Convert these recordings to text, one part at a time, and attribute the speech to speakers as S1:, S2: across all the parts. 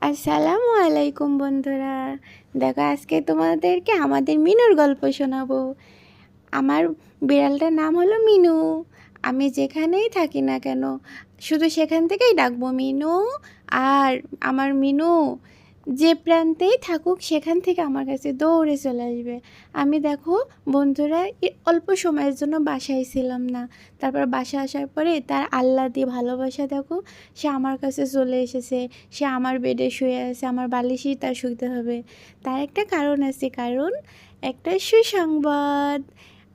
S1: আসসালামু আলাইকুম বন্ধুরা। দেখো আজকে তোমাদেরকে আমাদের মিনুর গল্প শোনাবো। আমার বিড়ালটার নাম হলো মিনু। আমি যেখানেই থাকি না কেন শুধু সেখান থেকেই ডাকবো মিনু। আর আমার মিনু যে প্রান্তেই থাকুক সেখান থেকে আমার কাছে দৌড়ে চলে আসবে। আমি দেখো বন্ধুরা অল্প সময়ের জন্য বাসায় ছিলাম না, তারপর বাসা আসার পরে তার আল্লাহ দিয়ে ভালোবাসা দেখো, সে আমার কাছে চলে এসেছে। সে আমার বেডে শুয়ে আছে, আমার বালিশেই তার শুইতে হবে। তার একটা কারণ আছে, কারণ একটা সুসংবাদ,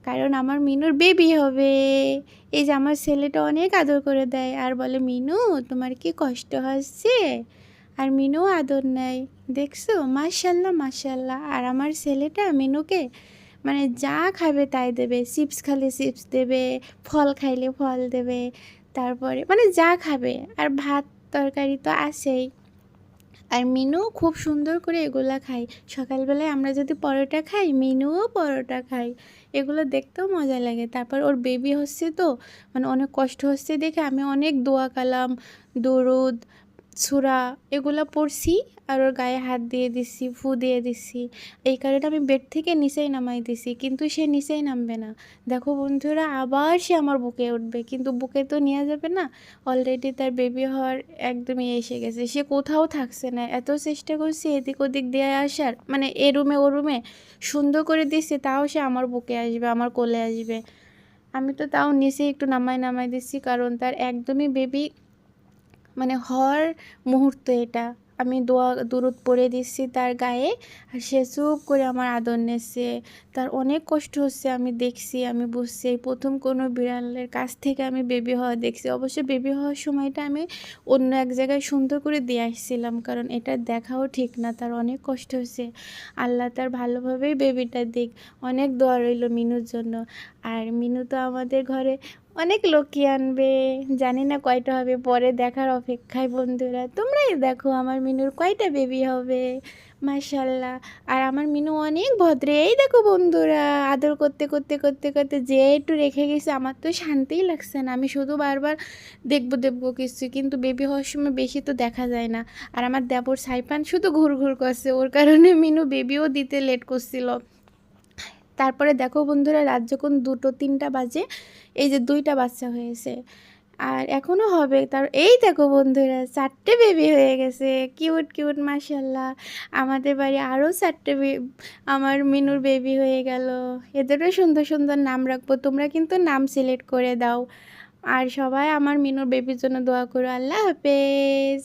S1: কারণ আমার মিনুর বেবি হবে। এই যে আমার ছেলেটা অনেক আদর করে দেয় আর বলে, মিনু তোমার কি কষ্ট হচ্ছে? আর মিনু আদর নেয়, দেখছো? মাশাল্লাহ মাশাল্লাহ। আর আমার ছেলেটা মিনুকে মানে যা খাবে তাই দেবে, চিপস খালে চিপস দেবে, ফল খাইলে ফল দেবে, তারপরে মানে যা খাবে। আর ভাত তরকারি তো আছেই। আর মিনু খুব সুন্দর করে এগুলা খায়। সকালবেলায় আমরা যদি পরোটা খাই, মিনুও পরোটা খায়। এগুলো দেখতেও মজা লাগে। তারপর ওর বেবি হচ্ছে তো, মানে অনেক কষ্ট হচ্ছে দেখে আমি অনেক দোয়া কালাম, দরুদ, সূরা এগুলো পড়ছি। আর ওর গায়ে হাত দিয়ে দিছি, ফু দিয়ে দিছি। এই কারণে আমি বেড থেকে নিচেই নামাই দিছি, কিন্তু সে নিচেই নামবে না। দেখো বন্ধুরা, আবার সে আমার বুকে উঠবে, কিন্তু বুকে তো নেওয়া যাবে না। অলরেডি তার বেবি হওয়ার একদমই এসে গেছে। সে কোথাও থাকছে না, এত চেষ্টা করছি এদিক ওদিক দিয়ে আসার, মানে এ রুমে ও রুমে সুন্দর করে দিচ্ছে, তাও সে আমার বুকে আসবে, আমার কোলে আসবে। আমি তো তাও নিচে একটু নামাই নামাই দিচ্ছি, কারণ তার একদমই বেবি মানে হওয়ার মুহূর্ত এটা। আমি দোয়া দুরুদ পড়ে দিচ্ছি তার গায়ে, আর সে চুপ করে আমার আদর নিচ্ছে। তার অনেক কষ্ট হচ্ছে, আমি দেখছি, আমি বুঝছি। এই প্রথম কোনো বিড়ালের কাছ থেকে আমি বেবি হওয়া দেখছি। অবশ্য বেবি হওয়ার সময়টা আমি অন্য এক জায়গায় সুন্দর করে দিয়ে আসছিলাম, কারণ এটা দেখাও ঠিক না। তার অনেক কষ্ট হচ্ছে। আল্লাহ তার ভালোভাবেই বেবিটা দিক। অনেক দোয়া রইল মিনুর জন্য। আর মিনু তো আমাদের ঘরে অনেক লোকই আনবে, জানি না কয়টা হবে, পরে দেখার অপেক্ষায় বন্ধুরা। তোমরাই দেখো আমার মিনুর কয়টা বেবি হবে। মাশাল্লাহ। আর আমার মিনু অনেক ভদ্র। এই দেখো বন্ধুরা, আদর করতে করতে করতে করতে যে একটু রেখে গেছে, আমার তো শান্তিই লাগছে না। আমি শুধু বারবার দেখবো দেখবো কিছু, কিন্তু বেবি হওয়ার সময় বেশি তো দেখা যায় না। আর আমার দেবর সাইপান শুধু ঘুর ঘুর করছে, ওর কারণে মিনু বেবিও দিতে লেট করছিল। তারপরে দেখো বন্ধুরা, রাত যখন 2-3টা বাজে, এই যে 2টা বাচ্চা হয়েছে, আর এখনও হবে। তার এই দেখো বন্ধুরা, 4টে বেবি হয়ে গেছে, কিউট কিউট মাশাল্লাহ। আমাদের বাড়ি আরও 4টে আমার মিনুর বেবি হয়ে গেল। এদেরও সুন্দর সুন্দর নাম রাখবো, তোমরা কিন্তু নাম সিলেক্ট করে দাও। আর সবাই আমার মিনুর বেবির জন্য দোয়া করো। আল্লাহ হাফেজ।